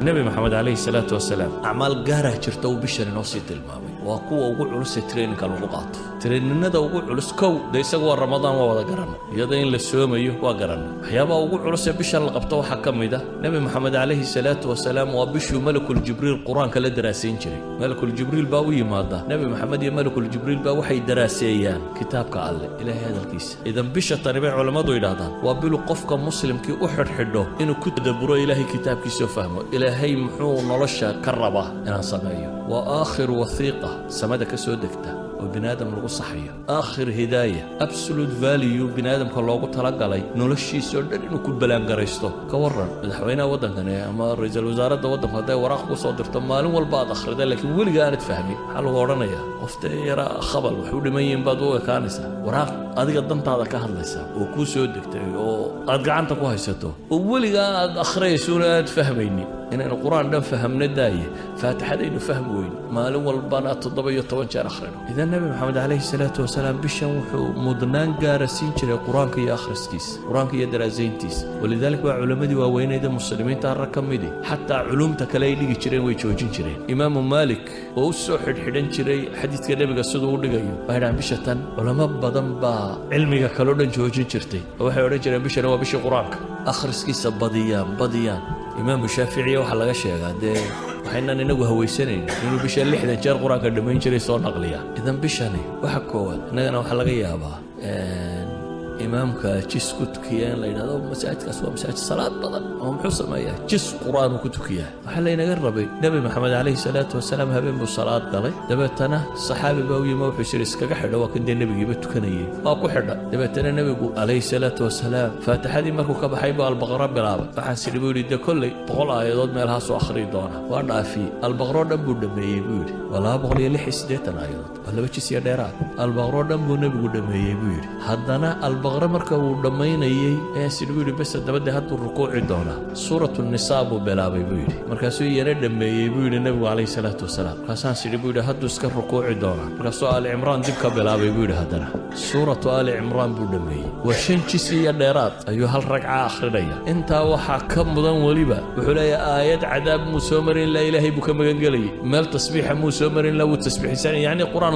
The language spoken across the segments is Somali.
النبي محمد عليه الصلاة والسلام أعمال قارة جرتو بشر نوصي المامي وقوة وقول علوس ترين كالوقات ترين ندى وقول علوس كو ده يسقوا رمضان ووضع قرنا يدين للسوم أيه وقرنا حيابا وقول علوس بشر لقبته حكم ده نبي محمد عليه الصلاة والسلام وبشو ملك الجبريل القرآن كلا دراسين جري ملك الجبريل باوي ماذا نبي محمد ملك الجبريل باو حي دراسيان كتاب قال إلى هذا الكيس إذا بشر تربيع علماء ضيدان وبلو قفك مسلم كي أحد حده إنه كتب إلهي كتاب كيسو فهمه إلهي محو نلشا كربه أنا صبايا وآخر وثيقة سمدك سودكته وبنادم لو صحيه آخر هداية absolute value بنادم كلو تلقى لي نلشي سودن إنه كل بلان قريستو كورن مدحوينا ودن كنا أما رئيس الوزراء ودن هذا وراق وصدر تمالهم والبعض آخر ده لكن ولي قاعد تفهمي حلو ورنا يا قفت يرى خبر وحول ما ينبضوا كانسة وراق أديك الضم هذا كهل لسه وكو سودكته وأدق عنك وهيسته وولي قاعد آخر سورة تفهميني إن القرآن ده فهمنا داية فاتح هذا إنه فهم وين ما له والبنات الضبية طوانشار آخرين إذا النبي محمد عليه الصلاة والسلام بشوحو مدنان قارسين شري القرآن كي آخر سكيس القرآن كي درازين تيس ولذلك علماء دي وين إذا مسلمين تاركم دي حتى علوم تكلي لي شرين ويشوجين شرين إمام مالك ووسو حدن شري حديث كده بقصده ودقيو بعد عن بشتان علماء بدن با علمي كلودن شوجين شرتي وحي ورد شرين بشنا وبش القرآن آخر سكيس بديان إمام الشافعي وحلا شيء هذا وحنا ننقو هويسنين إنه بيش اللي حدا جار قرآن كدمين شري صور نقلية إذا بيشاني وحكوا أنا وحلا جيابا إمامك جس كتكيان لين هذا مساجد كسوة مساجد صلاة بدن هم حصل ما يه جس قرآن وكتكيان وحلا ينقربي نبي محمد عليه الصلاة والسلام هبين بالصلاة قالي دبتنا الصحابة باوي ما وحشر اسكا حدا وكن النبي جبت كنيه أكو حدا دبتنا النبي عليه الصلاة والسلام فاتح هذه مركو كبحيبة البقرة بلعبة فحسن بيقولي ده كله بقول آيات ما لها سو آخرين دونا وأنا في البقرة دم بدم يبيوري ولا بقول يلي حس ديتنا آيات ولا بتشي ديرات البقرة دم بدم يبيوري هذانا البقرة مركا ودمينayay ee sidoo bas dabada haddu rukuuci doona suuratu nisaa buu bilaabay buu yiri markaasuu yara dhameeyay buu yiri nabiga kaleey salaatu wasalaam kaasaan sidoo buu haddu iska rukuuci doona markaasuu ali imraan dib ka bilaabay buu yiri hadana suuratu ali imraan buu dhameeyay wa shan jisiya dheeraad ayuu hal ragca akhrinaya inta waxa ka mudan waliba wuxuu leeyahay aayad cadaab musoomarin la ilaahay buu ka magan galay meel tasbiixa musoomarin la uu tasbiixsan yaani quraan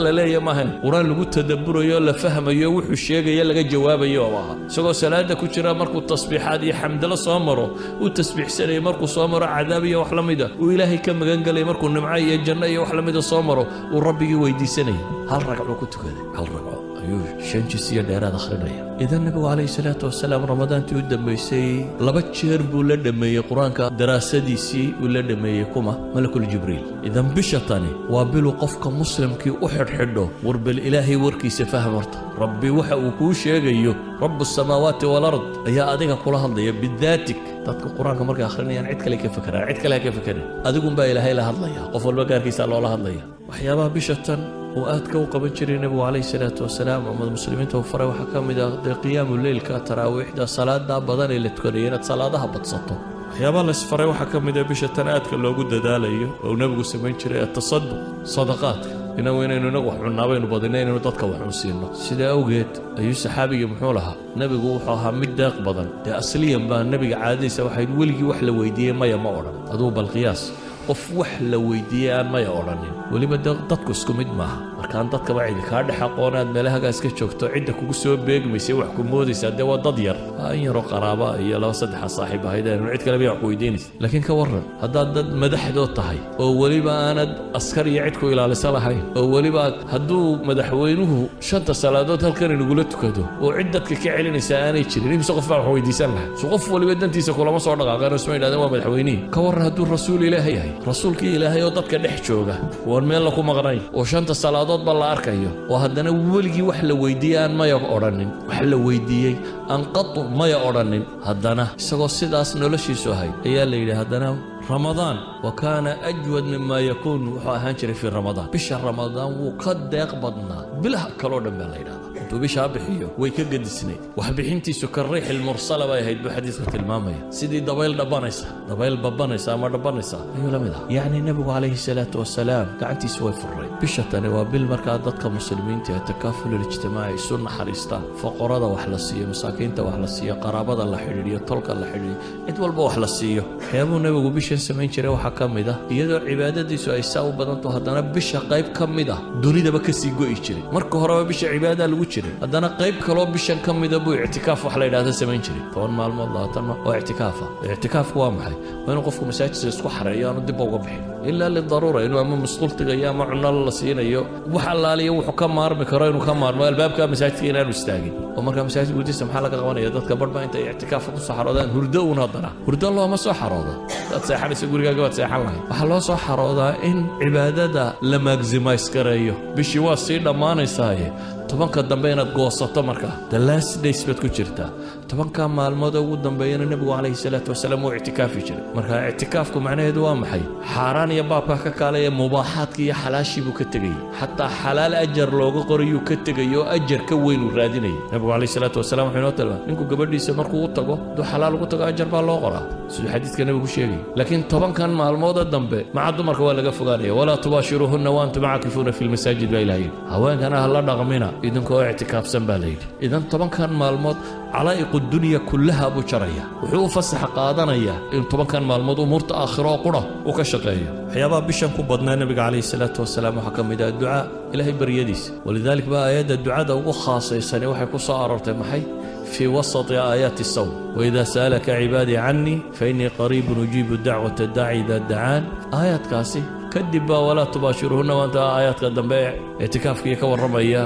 la leeyahay maahan quraan lagu tadabburayo la fahmayo wuxuu sheegay laga jawaabayo waa isagoo salaada ku jira markuu tasbiixaad iyo xamdala soo maro uu tasbiixsanay markuu soo maro cadaab iyo wax la mid ah uu ilaahay ka magan galay markuu nimco iyo janno iyo wax la mid ah soo maro uu rabbigi weydiisanay hal ragco ku tukaday hal ragco ayuu shan jisiya dheeraad akhrinaya idan nabiga alayhi salaatu wasalaam ramadaantii u dambeysay laba jeer buu la dhameeyay quraanka daraasadiisii uu la dhameeyay kuma malakul jibriil idan bishatani waa bilu qofka muslimkii u xidhxidho warbal ilaahay warkiisa fahmarta rabbi waxa uu ku sheegayo rabbus samaawaati wal ard ayaa adiga kula hadlaya bidaatik dadka quraanka marka akhrinayaan cid kale ka fakaraan cid kale ka fakaraan adigu baa ilaahay la hadlaya qof walba gaarkiisa loo hadlaya waxyaabaha bishatan وآتك وقبل جري النبي عليه الصلاة والسلام ومن المسلمين توفروا وحكم إذا قيام الليل كتراويح ده صلاة ده بدن اللي تكرينت صلاة ده بتصطو يا بالله سفروا وحكم إذا بيشتن آتك لو جد داليه ونبي سمين جري التصدق صدقات إنه وين إنه نروح عنابين وبدنين إنه تتكوّن وسيلنا سيدا أوجد أي صحابي يمحولها نبي جوحها مدق بدن ده أصليا بقى النبي عادي سوى حيد ولقي وحلة ويديه ما يمورا أدوب القياس qof wax la weydiiyay ma yooranin waliba dadku isku mid maaha markaan dadka wacyi ka dhaxaqoonaad meelaha iska joogto cid kugu soo beegmaysay wax ku moodaysa de waa dad yar aan yaro qaraaba iyo laba saddex saaxiib ahaydeen cid kale bay wax ku weydiinaysa laakiin ka waran hadaa dad madaxdood tahay oo waliba aanad askar iyo cid ku ilaalisa lahayn oo waliba haduu madaxweynuhu shanta salaadood halkan inagu la tukado oo cid dadka ka celinaysa aanay jirin imso qof wax weydiisan lahaa soo qof waliba dantiisa kulama soo dhaqaaqaan isma yiraahdo waa madaxweynihi ka waran haduu rasuul ilaahay rasuulkii ilaahay oo dadka dhex jooga waan meel ku maqnay oo shanta salaadood bal la arkayo oo haddana weligii wax la weydiiyay ma ya oranin wax la weydiiyay aan qad ma ya oranin haddana isagoo sidaas noloshiisu ahay ayaa la yiri haddana رمضان وكان أجود مما يكون وحانشري في رمضان بشهر رمضان وقد يقبضنا بلا كلون من الليلة انتو بشهر بحيو ويكقد السنين وحبيحنتي سكر ريح المرسلة ويهيد بحديثة المامية سيدي دبايل ببانيسا ما دبانيسا ايو لمدها يعني النبي عليه الصلاة والسلام كعنتي سوي في الري بشهر وبالمركات ضدك مسلمين التكافل الاجتماعي سنة حريستان فقرادة وحلسية مساكين وحلسية قرابة الله حريرية طلق الله حريرية اتوالبا وحلسية حيابو النبي بشهر bishan samayn jiray waxa kamida iyadoo cibaadadiisu ay saa u badanto haddana bisha qayb kamida dunidaba ka sii go'i jiray marka horeba bisha cibaada lagu jiray haddana qayb kale oo bishan kamida buu i'tikaaf wax la yiraahdo samayn jiray 10 maalmood 20 oo i'tikaafku waa maxay waa inuu qofku masaajidka isku xareeyo aanu dib uga bixin illa lidaruura inuu ama masquultiga iyo ama cunno la siinayo waxa laaliyo wuxuu ka maarmi karo inuu ka maarmo albaabka masaajidka inaanu istaagin oo marka masaajidku gudihiisa maxaa laga qabanaya dadka barba inta i'tikaaf ku soo xaroodaan hurdo una hadana hurdo loo ma soo xaroodo dad seexanaysa gurigaaga waad seexan lahayd waxa loo soo xaroodaa in cibaadada la maximize gareeyo bishii waa sii dhammaanaysaa tobanka dambe inaad goosato marka the last days bad ku jirta tobanka maalmood ugu dambeeyana nabigu calayhi salaatu wasalaam uu i'tikaafi jiray marka i'tikaafku macnaheedu waa maxay xaaraan iyo baabka ka kaalaya mubaahaadka iyo xalaashii buu ka tagay hatta xalaal ajar looga qorayo ka tagayo ajar ka weyn u raadinay nabigu calayhi salaatu wasalaam wuxuu noo talbaa ninku gabadhiisa markuu u tago duu xalaal ugu tago ajar baa loo qoraa sidoo xadiiska nabigu sheegay laakiin tobankan maalmood dambe maca dumarka waa laga fogaanaya walaa tubaashiruhunna wa antum aakifuuna fil masaajid ba ilaahay haweenkana hala dhaqmina idinkoo i'tikaafsan baa leeyahay idan tobankan maalmood calaa'iqu dunya kullaha buu jaraya wuxuu fasax qaadanaya in tobankan maalmood umurta aakhiro qura uu ka shaqeeyo waxyaabaha bishan ku badnaa nabiga calayhi salaatu wasalaam waxa kamid ah ducaa ilaahay baryadiisa walidaalika baa aayadda ducada ugu khaasaysan waxay ku soo aroortay maxay في وسط آيات الصوم وإذا سألك عبادي عني فإني قريب أجيب دعوة الداعي إذا دعان آيات كاسي كدبا ولا تباشرهن وانت آيات قدام بيع اعتكاف كي كور رميا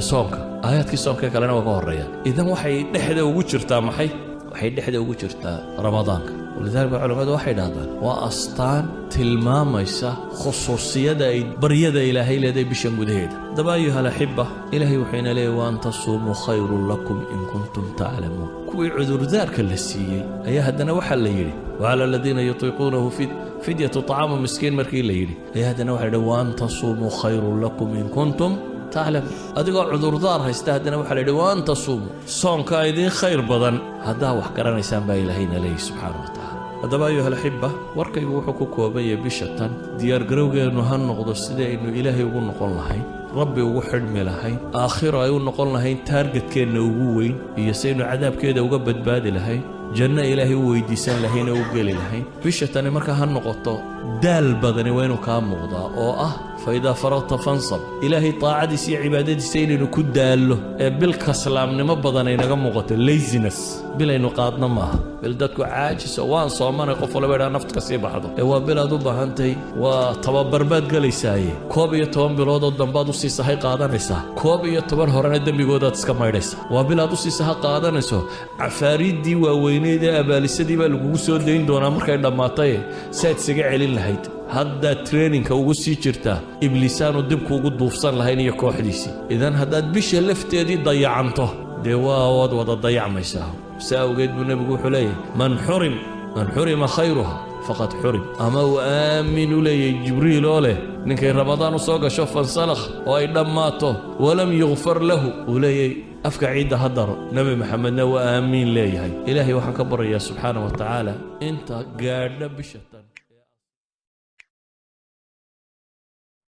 صومك آيات كي صومك كلنا وكور ريا إذا وحي دحده وجرتا محي وحي دحده وجرتا رمضان ولذلك العلماء waxay dhahdaan waa astaan tilmaamaysa khusuusiyada ay baryada ilaahay leedahay bishan gudaheeda dabaayuha alahibba ilaahay wuxuuna leeyahay waan tasuumu khayrun lakum in kuntum ta'lamuun kuwii cudurdaarka la siiyay ayaa haddana waxa la yiri wala alladina yutiqunahu fidyatu ta'am miskiin markii la yiri ayaa haddana waxa la waan tasuumu khayrun lakum in kuntum تعلم أديكوا عذر دار هيستهدنا وحلا دوان تصوم صوم كايدين خير بدن هذا وحكرنا إنسان بايلهين عليه سبحانه وتعالى هذا أيها الأحبة وركي وحكوا كوبية بشتان ديار جروجا إنه هنقضي السيدة إنه إلهي يقول نقول لهين ربي وحد ملهين آخرة يقول نقول لهين تارجت كأنه وين يسينو عذاب كده وجبت بادي لهين جنة إلهي ويديسان لهين وقال لهين بشتان مركا هنقطة دال بدني وينو كان مغضى أو فإذا فرغت فانصب إلهي طاعتي سي عبادتي سين إنه كد له بالكسلام نما بدنا ينقم مغطى ليزنس بلا إنه قادنا معه بلدتك عاجز وان صومان يقفل بيرا نفط كسيب بعضه هو بلا دوبا هنتي وطبابر باد قالي ساي كوبي يتوان بلوضو الدنبادو سي صحي قادان رسا كوبي يتوان هوران الدن بيقودات اسكما يرسا وبلا دو سي صحي قادان رسا عفاريد دي وويني دي أباليسة دي بالقوسو دين دونا مركا يندماتي سيد سيقع علي لهيد هذا تريننج ugu sii jirta ibliisaanu dibku ugu duufsan lahayn iyo kooxdiisi idan hadaad bisha lafteedii dayacanto de waa wada dayacmaysaa saawgeed buu nabigu wuxuu leeyahay man xurima khayruha faqad xurim ama aaminu leeyahay jibriil oo leh ninkay ramadaan u soo gasho fansalakh oo ay dhammaato walam yughfar lahu leeyahay afka ciida hadaro nabi maxamedna waa aamin leeyahay ilaahay waxaan ka barayaa subxaanahu wa tacaala inta gaadha bisha